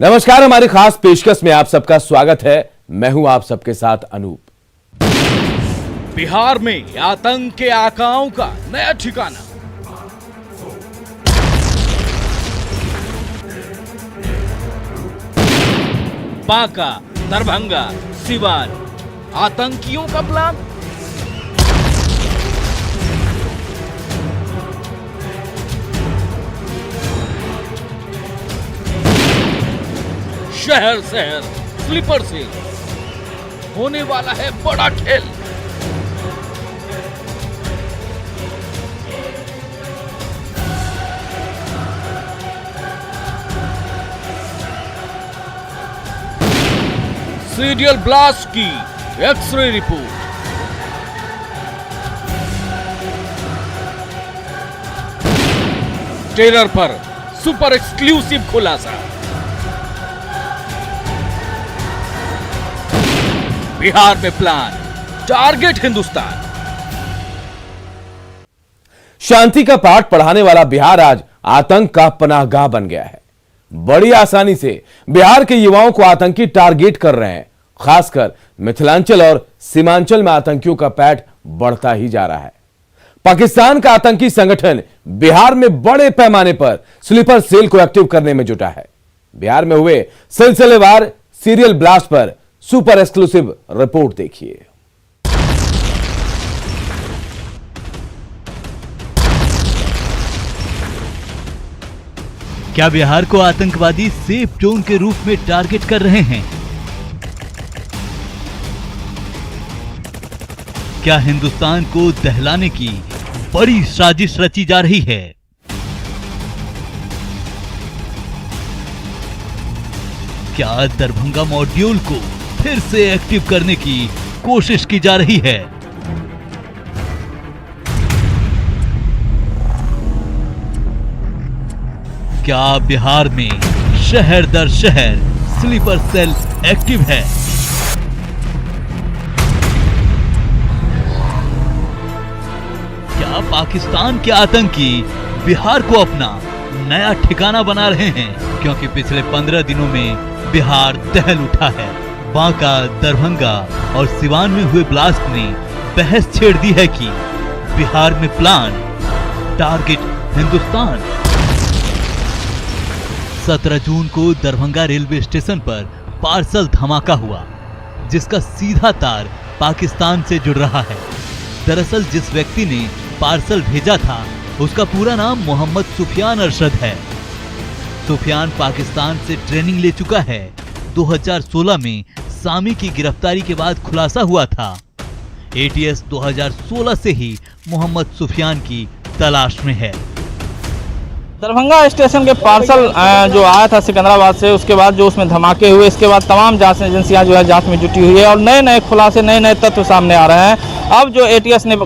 नमस्कार, हमारी खास पेशकश में आप सबका स्वागत है। मैं हूं आप सबके साथ अनूप। बिहार में आतंक के आकाओं का नया ठिकाना। बांका, दरभंगा, सिवान, आतंकियों का प्लान। शहर शहर स्लीपर से होने वाला है बड़ा खेल। सीरियल ब्लास्ट की एक्सरे रिपोर्ट। ट्रेलर पर सुपर एक्सक्लूसिव खुलासा। बिहार में प्लान, टारगेट हिंदुस्तान। शांति का पाठ पढ़ाने वाला बिहार आज आतंक का पनाहगाह बन गया है। बड़ी आसानी से बिहार के युवाओं को आतंकी टारगेट कर रहे हैं। खासकर मिथिलांचल और सीमांचल में आतंकियों का पैठ बढ़ता ही जा रहा है। पाकिस्तान का आतंकी संगठन बिहार में बड़े पैमाने पर स्लीपर सेल को एक्टिव करने में जुटा है। बिहार में हुए सिलसिलेवार सीरियल ब्लास्ट पर सुपर एक्सक्लूसिव रिपोर्ट देखिए। क्या बिहार को आतंकवादी सेफ जोन के रूप में टारगेट कर रहे हैं? क्या हिंदुस्तान को दहलाने की बड़ी साजिश रची जा रही है? क्या दरभंगा मॉड्यूल को फिर से एक्टिव करने की कोशिश की जा रही है? क्या बिहार में शहर दर शहर स्लीपर सेल एक्टिव है? क्या पाकिस्तान के आतंकी बिहार को अपना नया ठिकाना बना रहे हैं? क्योंकि पिछले 15 दिनों में बिहार दहल उठा है। बांका, दरभंगा और सिवान में हुए ब्लास्ट ने बहस छेड़ दी है कि बिहार में प्लान, टारगेट हिंदुस्तान। 17 जून को दरभंगा रेलवे स्टेशन पर पार्सल धमाका हुआ, जिसका सीधा तार पाकिस्तान से जुड़ रहा है। दरअसल जिस व्यक्ति ने पार्सल भेजा था उसका पूरा नाम मोहम्मद सुफियान अरशद है। सुफियान पाकिस्तान से ट्रेनिंग ले चुका है। 2016 में सामी की गिरफ्तारी के बाद खुलासा हुआ था। एटीएस 2016 से ही मोहम्मद सुफियान की तलाश में है। दरभंगा स्टेशन के पार्सल जो आया था सिकंदराबाद से, उसके बाद जो उसमें धमाके हुए, इसके बाद तमाम जांच एजेंसियां जो है जांच में जुटी हुई है और नए नए खुलासे, नए नए तथ्य सामने आ रहे हैं। अब जो एटीएस ने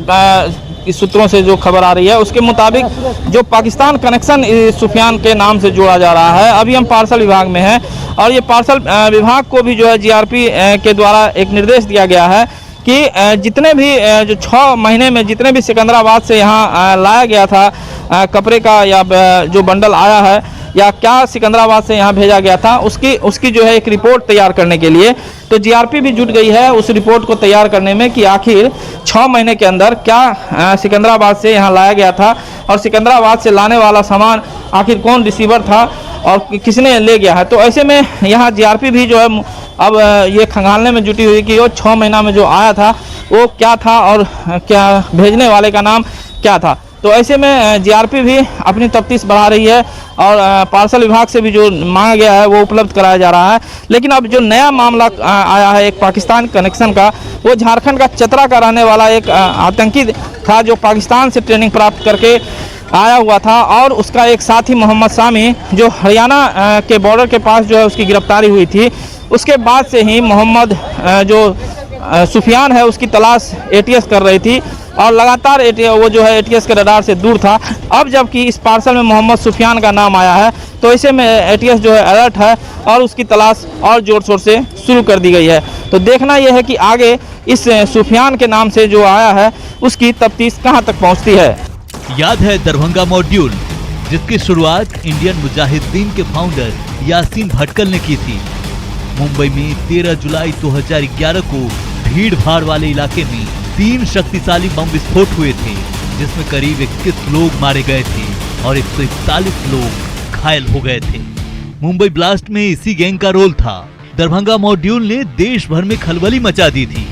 इस सूत्रों से जो खबर आ रही है उसके मुताबिक जो पाकिस्तान कनेक्शन सुफियान के नाम से जोड़ा जा रहा है। अभी हम पार्सल विभाग में हैं और ये पार्सल विभाग को भी जो है जीआरपी के द्वारा एक निर्देश दिया गया है कि जितने भी जो 6 महीने में जितने भी सिकंदराबाद से यहाँ लाया गया था कपड़े का या जो बंडल आया है या क्या सिकंदराबाद से यहाँ भेजा गया था, उसकी जो है एक रिपोर्ट तैयार करने के लिए तो जीआरपी भी जुट गई है उस रिपोर्ट को तैयार करने में कि आखिर 6 महीने के अंदर क्या सिकंदराबाद से यहाँ लाया गया था और सिकंदराबाद से लाने वाला सामान आखिर कौन रिसीवर था और किसने ले गया है। तो ऐसे में यहाँ जीआरपी भी जो है अब ये खंगालने में जुटी हुई कि वो 6 महीना में जो आया था वो क्या था और क्या भेजने वाले का नाम क्या था। तो ऐसे में जीआरपी भी अपनी तफ्तीश बढ़ा रही है और पार्सल विभाग से भी जो मांगा गया है वो उपलब्ध कराया जा रहा है। लेकिन अब जो नया मामला आया है एक पाकिस्तान कनेक्शन का, वो झारखंड का चतरा का रहने वाला एक आतंकी था जो पाकिस्तान से ट्रेनिंग प्राप्त करके आया हुआ था और उसका एक साथी मोहम्मद सामी जो हरियाणा के बॉर्डर के पास जो है उसकी गिरफ्तारी हुई थी। उसके बाद से ही मोहम्मद जो सुफियान है उसकी तलाश एटीएस कर रही थी और लगातार वो जो है एटीएस के रडार से दूर था। अब जबकि इस पार्सल में मोहम्मद सुफियान का नाम आया है तो ऐसे में एटीएस जो है अलर्ट है और उसकी तलाश और जोर शोर से शुरू कर दी गई है। तो देखना यह है कि आगे इस सुफियान के नाम से जो आया है उसकी तफ्तीश कहां तक पहुंचती है। याद है दरभंगा मॉड्यूल जिसकी शुरुआत इंडियन मुजाहिदीन के फाउंडर यासीन भटकल ने की थी। मुंबई में 13 जुलाई 2011 को भीड़ भाड़ वाले इलाके में 3 शक्तिशाली बम विस्फोट हुए थे, जिसमें करीब 21 लोग मारे गए थे और 141 लोग घायल हो गए थे। मुंबई ब्लास्ट में इसी गैंग का रोल था। दरभंगा मॉड्यूल ने देश भर में खलबली मचा दी थी।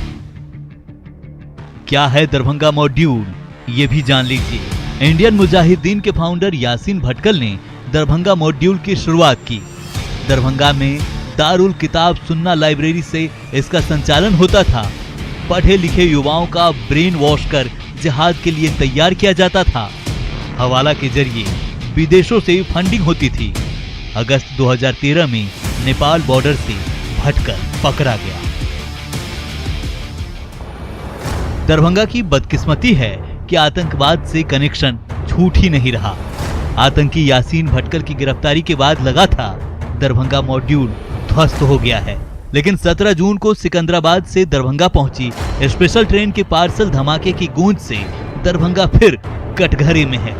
क्या है दरभंगा मॉड्यूल, ये भी जान लीजिए। इंडियन मुजाहिदीन के फाउंडर यासीन भटकल ने दरभंगा मॉड्यूल की शुरुआत की। दरभंगा में दारुल किताब सुन्ना लाइब्रेरी से इसका संचालन होता था। पढ़े लिखे युवाओं का ब्रेन वॉश कर जिहाद के लिए तैयार किया जाता था। हवाला के जरिए विदेशों से फंडिंग होती थी। अगस्त 2013 में नेपाल बॉर्डर से भटकल पकड़ा गया। दरभंगा की बदकिस्मती है कि आतंकवाद से कनेक्शन छूट ही नहीं रहा। आतंकी यासीन भटकल की गिरफ्तारी के बाद लगा था दरभंगा मॉड्यूल ध्वस्त हो गया है, लेकिन 17 जून को सिकंदराबाद से दरभंगा पहुंची स्पेशल ट्रेन के पार्सल धमाके की गूंज से दरभंगा फिर कटघरे में है।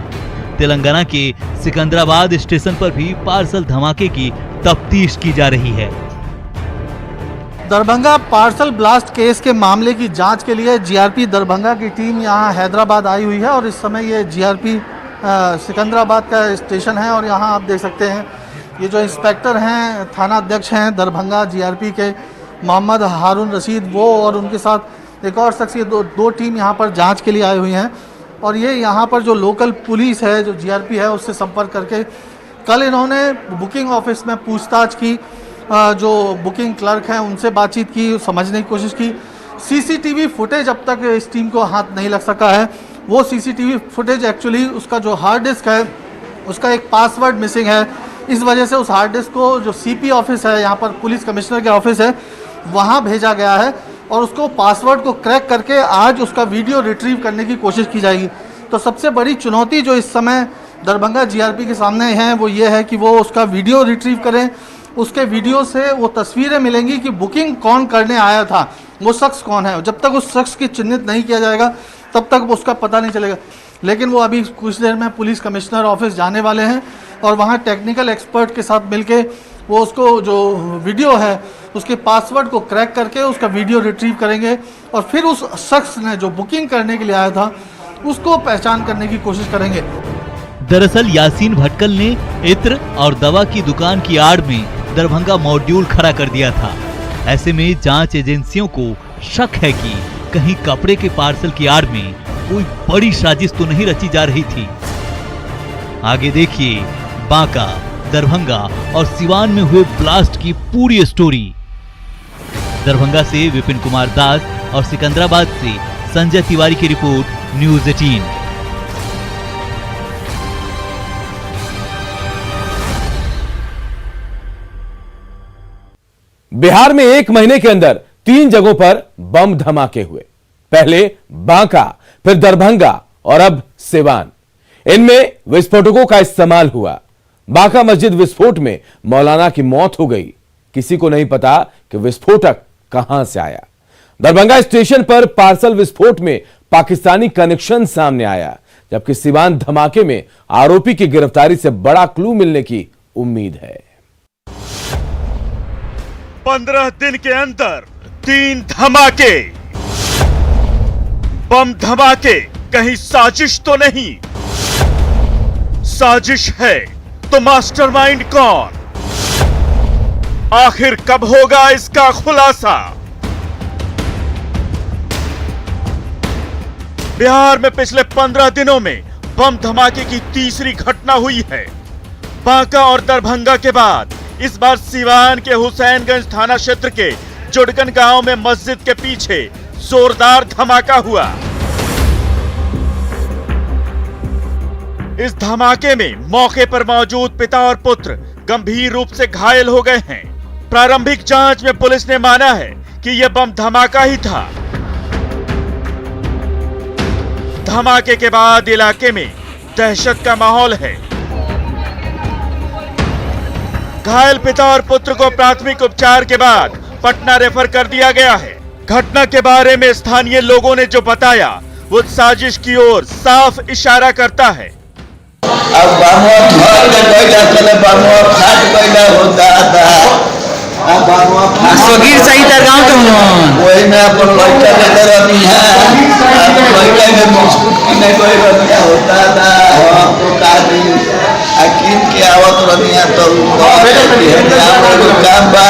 तेलंगाना के सिकंदराबाद स्टेशन पर भी पार्सल धमाके की तफ्तीश की जा रही है। दरभंगा पार्सल ब्लास्ट केस के मामले की जांच के लिए जीआरपी दरभंगा की टीम यहां हैदराबाद आई हुई है और इस समय ये जीआरपी सिकंदराबाद का स्टेशन है और यहां आप देख सकते हैं ये जो इंस्पेक्टर हैं, थाना अध्यक्ष हैं दरभंगा जीआरपी के मोहम्मद हारून रशीद, वो और उनके साथ एक और शख्स, ये दो टीम यहाँ पर जांच के लिए आई हुई हैं। और ये यहाँ पर जो लोकल पुलिस है, जो जीआरपी है, उससे संपर्क करके कल इन्होंने बुकिंग ऑफिस में पूछताछ की, जो बुकिंग क्लर्क हैं उनसे बातचीत की, समझने की कोशिश की। सीसीटीवी फुटेज अब तक इस टीम को हाथ नहीं लग सका है। वो सीसीटीवी फुटेज एक्चुअली उसका जो हार्ड डिस्क है उसका एक पासवर्ड मिसिंग है। इस वजह से उस हार्ड डिस्क को जो सीपी ऑफिस है, यहाँ पर पुलिस कमिश्नर के ऑफिस है, वहाँ भेजा गया है और उसको पासवर्ड को क्रैक करके आज उसका वीडियो रिट्रीव करने की कोशिश की जाएगी। तो सबसे बड़ी चुनौती जो इस समय दरभंगा जीआरपी के सामने है वो ये है कि वो उसका वीडियो रिट्रीव करें। उसके वीडियो से वो तस्वीरें मिलेंगी कि बुकिंग कौन करने आया था, वो शख्स कौन है। जब तक उस शख्स की चिन्हित नहीं किया जाएगा तब तक उसका पता नहीं चलेगा। लेकिन वो अभी कुछ देर में पुलिस कमिश्नर ऑफिस जाने वाले हैं और वहाँ टेक्निकल एक्सपर्ट के साथ मिलके वो उसको जो वीडियो है उसके पासवर्ड को क्रैक करके उसका वीडियो रिट्रीव करेंगे और फिर उस शख्स ने जो बुकिंग करने के लिए आया था उसको पहचान करने की कोशिश करेंगे। दरअसल यासीन भटकल ने इत्र और दवा की दुकान की आड़ में दरभंगा मॉड्यूल खड़ा कर दिया था। ऐसे में जांच एजेंसियों को शक है कि कहीं कपड़े के पार्सल की आड़ में कोई बड़ी साजिश तो नहीं रची जा रही थी। आगे देखिए बांका, दरभंगा और सिवान में हुए ब्लास्ट की पूरी स्टोरी। दरभंगा से विपिन कुमार दास और सिकंदराबाद से संजय तिवारी की रिपोर्ट, न्यूज़ 18। बिहार में एक महीने के अंदर 3 जगहों पर बम धमाके हुए। पहले बांका, फिर दरभंगा और अब सिवान। इनमें विस्फोटकों का इस्तेमाल हुआ। बांका मस्जिद विस्फोट में मौलाना की मौत हो गई। किसी को नहीं पता कि विस्फोटक कहां से आया। दरभंगा स्टेशन पर पार्सल विस्फोट में पाकिस्तानी कनेक्शन सामने आया, जबकि सिवान धमाके में आरोपी की गिरफ्तारी से बड़ा क्लू मिलने की उम्मीद है। 15 दिन के अंदर 3 धमाके। बम धमाके, कहीं साजिश तो नहीं? साजिश है तो मास्टरमाइंड कौन? आखिर कब होगा इसका खुलासा? बिहार में पिछले 15 दिनों में बम धमाके की तीसरी घटना हुई है। बांका और दरभंगा के बाद इस बार सिवान के हुसैनगंज थाना क्षेत्र के जुड़कन गांव में मस्जिद के पीछे जोरदार धमाका हुआ। इस धमाके में मौके पर मौजूद पिता और पुत्र गंभीर रूप से घायल हो गए हैं। प्रारंभिक जांच में पुलिस ने माना है कि यह बम धमाका ही था। धमाके के बाद इलाके में दहशत का माहौल है। घायल पिता और पुत्र को प्राथमिक उपचार के बाद पटना रेफर कर दिया गया है। घटना के बारे में स्थानीय लोगों ने जो बताया वो साजिश की ओर साफ इशारा करता है। अब बम बामुआ घर के कोयला चले बामुआ फाट कोयला होता था बामुआ सगीर सही तर गांव तो वही में अपन लड़का लेकर रहनी है लड़का में मुस्कुट में कोई रनिया होता था हमको का नहीं अकीम के आवत रनिया तो काम बा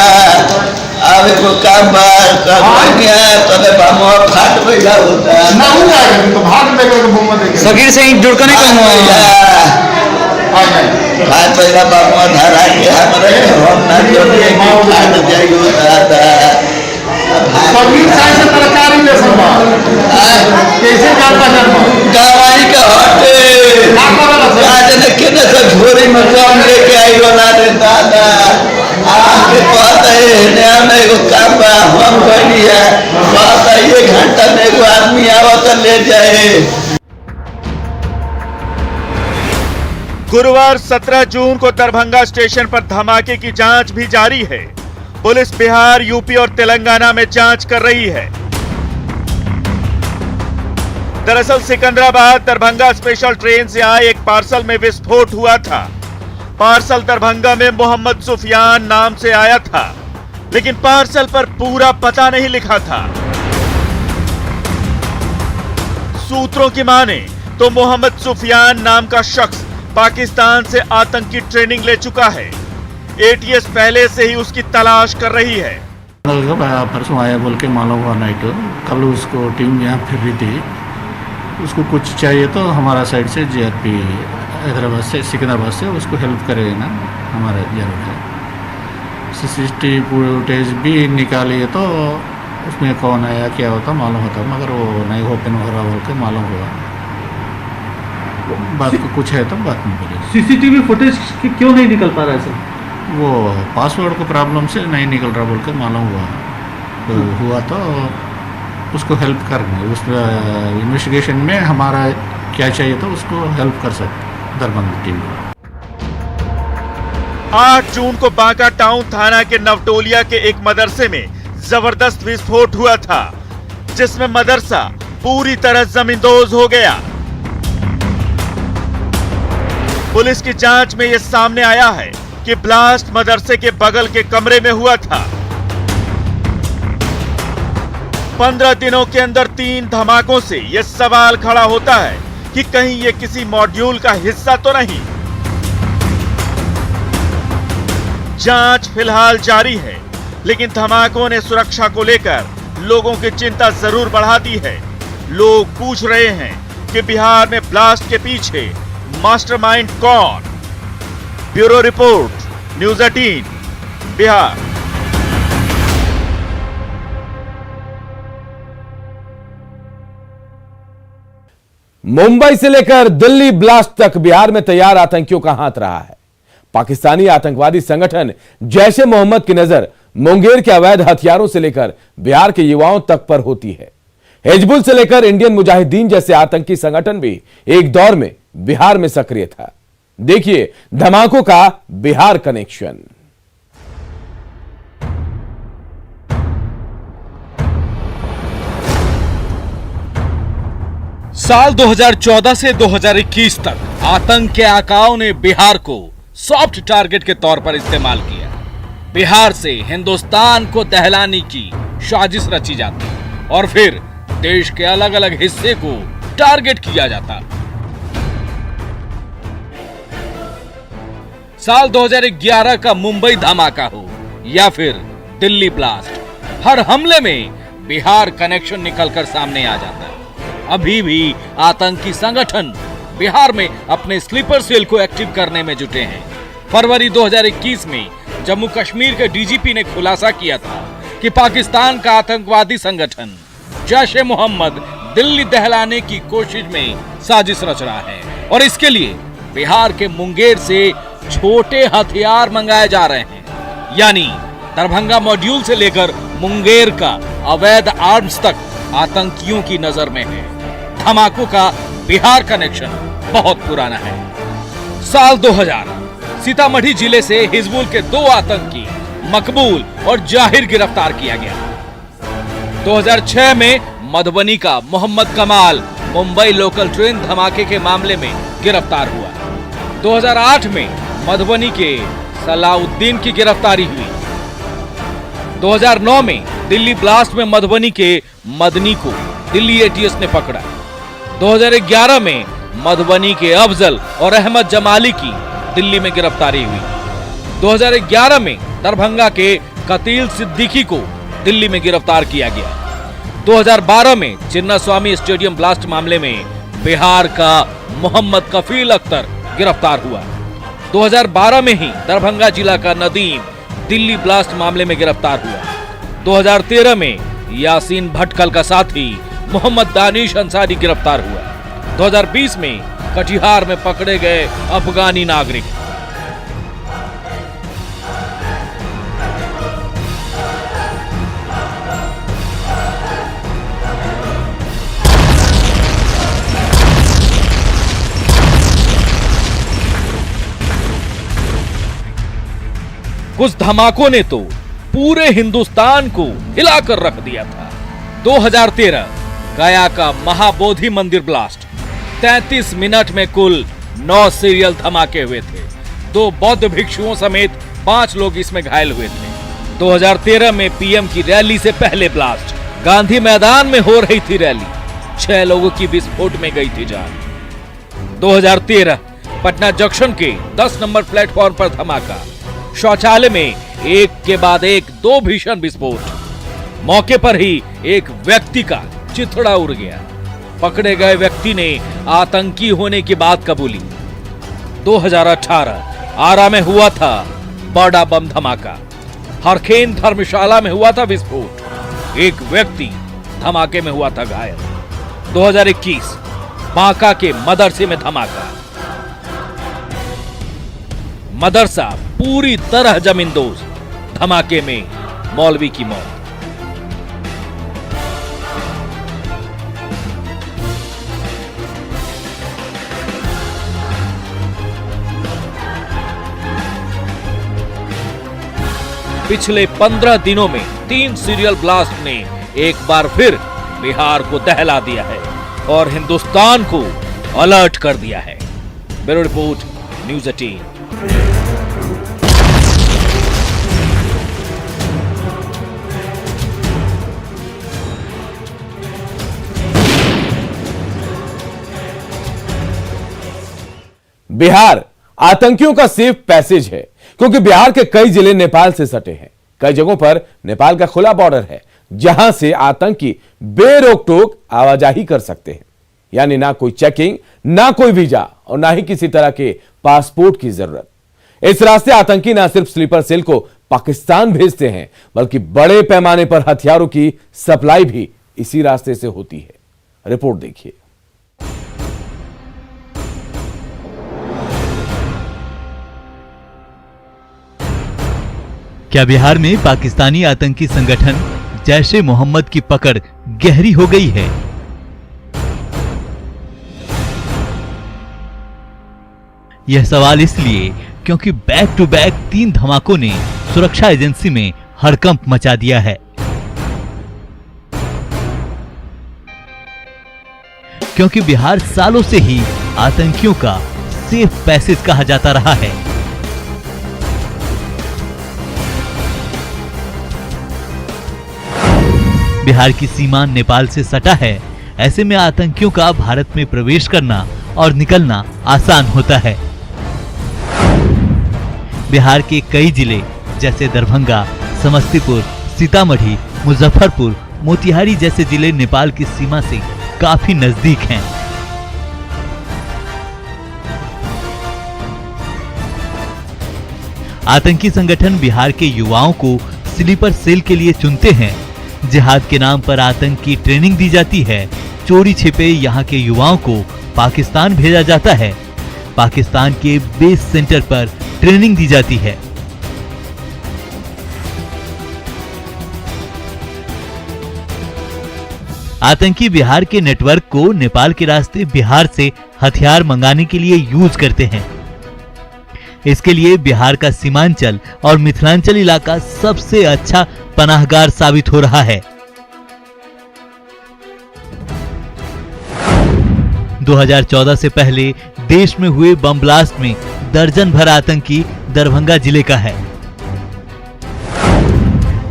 आवे को काम बा रनिया तले बामुआ फाट कोयला होता ना हो जाएगा तो भाग लेकर घूमने देंगे सगीर से जुड़कने को भाई पहला बामुआ धरा के हमारे हम ना जोड़िए भाग जाई होता था सगीर साइड से तरकारी ले सकता कैसे जाता जन्म गावाई का हटे आज ने किने से झोरी में काम लेके आई बना देता था आपके पास है नया में एगो काम बा हम बनी है बात है 1 घंटा में एगो आदमी आवा तो ले जाए। गुरुवार 17 जून को दरभंगा स्टेशन पर धमाके की जांच भी जारी है। पुलिस बिहार, यूपी और तेलंगाना में जांच कर रही है। दरअसल सिकंदराबाद दरभंगा स्पेशल ट्रेन से आए एक पार्सल में विस्फोट हुआ था। पार्सल दरभंगा में मोहम्मद सुफियान नाम से आया था, लेकिन पार्सल पर पूरा पता नहीं लिखा था। सूत्रों की माने तो मोहम्मद सुफियान नाम का शख्स पाकिस्तान से आतंकी ट्रेनिंग ले चुका है। एटीएस पहले से ही उसकी तलाश कर रही है। परसों आया बोल के मालूम हुआ नाइट, कल उसको टीम यहाँ फिर रही थी, उसको कुछ चाहिए तो हमारा साइड से जीआरपी हैदराबाद से सिकंदराबाद से उसको हेल्प करेगा ना, हमारा जरूर है। सीसीटीवी फुटेज भी निकालिए तो उसमें कौन आया क्या होता मालूम होता, मगर वो नहीं ओपन हो रहा बोल के मालूम हुआ। बात को कुछ है तो बात नहीं बोले। सीसीटीवी फुटेज क्यों नहीं निकल पा रहा है सर? वो पासवर्ड को प्रॉब्लम से नहीं निकल रहा बोल के मालूम हुआ, तो हुआ तो उसको हेल्प करने उस इन्वेस्टिगेशन में हमारा क्या चाहिए तो उसको हेल्प कर सकते दरभंगा टीम। 8 जून को बांका टाउन थाना के नवटोलिया के एक मदरसे में जबरदस्त विस्फोट हुआ था, जिसमें मदरसा पूरी तरह जमींदोज हो गया। पुलिस की जांच में यह सामने आया है कि ब्लास्ट मदरसे के बगल के कमरे में हुआ था। 15 दिनों के अंदर 3 धमाकों से यह सवाल खड़ा होता है कि कहीं ये किसी मॉड्यूल का हिस्सा तो नहीं। जांच फिलहाल जारी है, लेकिन धमाकों ने सुरक्षा को लेकर लोगों की चिंता जरूर बढ़ा दी है। लोग पूछ रहे हैं कि बिहार में ब्लास्ट के पीछे मास्टरमाइंड कौन? Bureau report, news 18 Bihar. Mumbai से लेकर दिल्ली ब्लास्ट तक बिहार में तैयार आतंकियों का हाथ रहा है। पाकिस्तानी आतंकवादी संगठन जैश ए मोहम्मद की नजर मुंगेर के अवैध हथियारों से लेकर बिहार के युवाओं तक पर होती है। हिजबुल से लेकर इंडियन मुजाहिदीन जैसे आतंकी संगठन भी एक दौर में बिहार में सक्रिय था। देखिए धमाकों का बिहार कनेक्शन। साल 2014 से 2021 तक आतंक के आकाओं ने बिहार को सॉफ्ट टारगेट के तौर पर इस्तेमाल किया। बिहार से हिंदुस्तान को दहलाने की साजिश रची जाती और फिर देश के अलग अलग हिस्से को टारगेट किया जाता। साल 2011 का मुंबई धमाका हो या फिर दिल्ली ब्लास्ट, हर हमले में बिहार कनेक्शन निकलकर सामने आ जाता है। अभी भी आतंकी संगठन बिहार में अपने स्लीपर सेल को एक्टिव करने में जुटे हैं। फरवरी 2021 में जम्मू कश्मीर के डीजीपी ने खुलासा किया था कि पाकिस्तान का आतंकवादी संगठन जैश ए मोहम्मद दिल्ली दहलाने की कोशिश में साजिश रच रहा है और इसके लिए बिहार के मुंगेर से छोटे हथियार मंगाए जा रहे हैं। यानी दरभंगा मॉड्यूल से लेकर मुंगेर का अवैध आर्म्स तक आतंकियों की नजर में है। धमाकों का बिहार कनेक्शन बहुत पुराना है। साल 2000 सीतामढ़ी जिले से हिजबुल के 2 आतंकी मकबूल और जाहिर गिरफ्तार किया गया। 2006 में मधुबनी का मोहम्मद कमाल मुंबई लोकल ट्रेन धमाके के मामले में गिरफ्तार हुआ। 2008 में मधुबनी के सलाउद्दीन की गिरफ्तारी हुई। 2009 में दिल्ली ब्लास्ट में मधुबनी के मदनी को दिल्ली एटीएस ने पकड़ा। 2011 में मधुबनी के अफजल और अहमद जमाली की दिल्ली में गिरफ्तारी हुई। 2011 में दरभंगा के कतील सिद्दीकी को दिल्ली में गिरफ्तार किया गया। 2012 में चिन्नास्वामी स्टेडियम ब्लास्ट मामले में बिहार का मोहम्मद कफील अख्तर गिरफ्तार हुआ। 2012 में ही दरभंगा जिला का नदीम दिल्ली ब्लास्ट मामले में गिरफ्तार हुआ। 2013 में यासीन भटकल का साथी मोहम्मद दानिश अंसारी गिरफ्तार हुआ। 2020 में कटिहार में पकड़े गए अफगानी नागरिक। कुछ धमाकों ने तो पूरे हिंदुस्तान को हिलाकर रख दिया था। 2013 गया का महाबोधि मंदिर ब्लास्ट। 33 मिनट में कुल 9 सीरियल धमाके हुए थे। 2 बौद्ध भिक्षुओं समेत 5 लोग इसमें घायल हुए थे। 2013 में पीएम की रैली से पहले ब्लास्ट। गांधी मैदान में हो रही थी रैली, 6 लोगों की विस्फोट में गई थी जान। 2013 पटना जंक्शन के 10 नंबर प्लेटफॉर्म पर धमाका। शौचालय में एक के बाद एक 2 भीषण विस्फोट। मौके पर ही एक व्यक्ति का चिथड़ा उड़ गया। पकड़े गए व्यक्ति ने आतंकी होने की बात कबूली। 2018 आरा में हुआ था बड़ा बम धमाका। हरखेन धर्मशाला में हुआ था विस्फोट, एक व्यक्ति धमाके में हुआ था घायल। 2021 बांका के मदरसे में धमाका। मदरसा पूरी तरह जमींदोज, धमाके में मौलवी की मौत। पिछले 15 दिनों में 3 सीरियल ब्लास्ट ने एक बार फिर बिहार को दहला दिया है और हिंदुस्तान को अलर्ट कर दिया है। Bureau report, news 18। बिहार आतंकियों का सेफ पैसेज है, क्योंकि बिहार के कई जिले नेपाल से सटे हैं। कई जगहों पर नेपाल का खुला बॉर्डर है, जहां से आतंकी बेरोक टोक आवाजाही कर सकते हैं। यानी ना कोई चेकिंग, ना कोई वीजा और ना ही किसी तरह के पासपोर्ट की जरूरत। इस रास्ते आतंकी ना सिर्फ स्लीपर सेल को पाकिस्तान भेजते हैं, बल्कि बड़े पैमाने पर हथियारों की सप्लाई भी इसी रास्ते से होती है। रिपोर्ट देखिए। क्या बिहार में पाकिस्तानी आतंकी संगठन जैश ए मोहम्मद की पकड़ गहरी हो गई है? यह सवाल इसलिए क्योंकि बैक टू बैक 3 धमाकों ने सुरक्षा एजेंसी में हड़कंप मचा दिया है। क्योंकि बिहार सालों से ही आतंकियों का सेफ पैसेज कहा जाता रहा है। बिहार की सीमा नेपाल से सटा है, ऐसे में आतंकियों का भारत में प्रवेश करना और निकलना आसान होता है। बिहार के कई जिले जैसे दरभंगा, समस्तीपुर, सीतामढ़ी, मुजफ्फरपुर, मोतिहारी जैसे जिले नेपाल की सीमा से काफी नजदीक हैं। आतंकी संगठन बिहार के युवाओं को स्लीपर सेल के लिए चुनते हैं। जिहाद के नाम पर आतंक की ट्रेनिंग दी जाती है। चोरी छिपे यहाँ के युवाओं को पाकिस्तान भेजा जाता है। पाकिस्तान के बेस सेंटर पर ट्रेनिंग दी जाती है। आतंकी बिहार के नेटवर्क को नेपाल के रास्ते बिहार से हथियार मंगाने के लिए यूज करते हैं। इसके लिए बिहार का सीमांचल और मिथिलांचल इलाका सबसे अच्छा पनाहगार साबित हो रहा है। 2014 से पहले देश में हुए बम ब्लास्ट में दर्जन भर आतंकी दरभंगा जिले का है।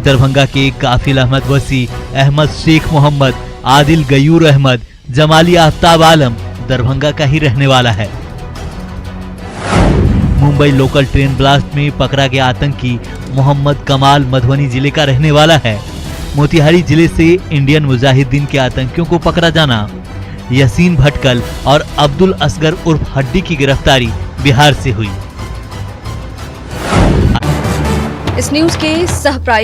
दरभंगा के काफिल अहमद वसी, अहमद शेख मोहम्मद, आदिल गयूर अहमद, जमाली आफ्ताब आलम दरभंगा का ही रहने वाला है। मुंबई लोकल ट्रेन ब्लास्ट में पकड़ा गया आतंकी मोहम्मद कमाल मधुबनी जिले का रहने वाला है। मोतिहारी जिले से इंडियन मुजाहिदीन के आतंकियों को पकड़ा जाना, यसीन भटकल और अब्दुल असगर उर्फ हड्डी की गिरफ्तारी बिहार से हुई। इस न्यूज के सह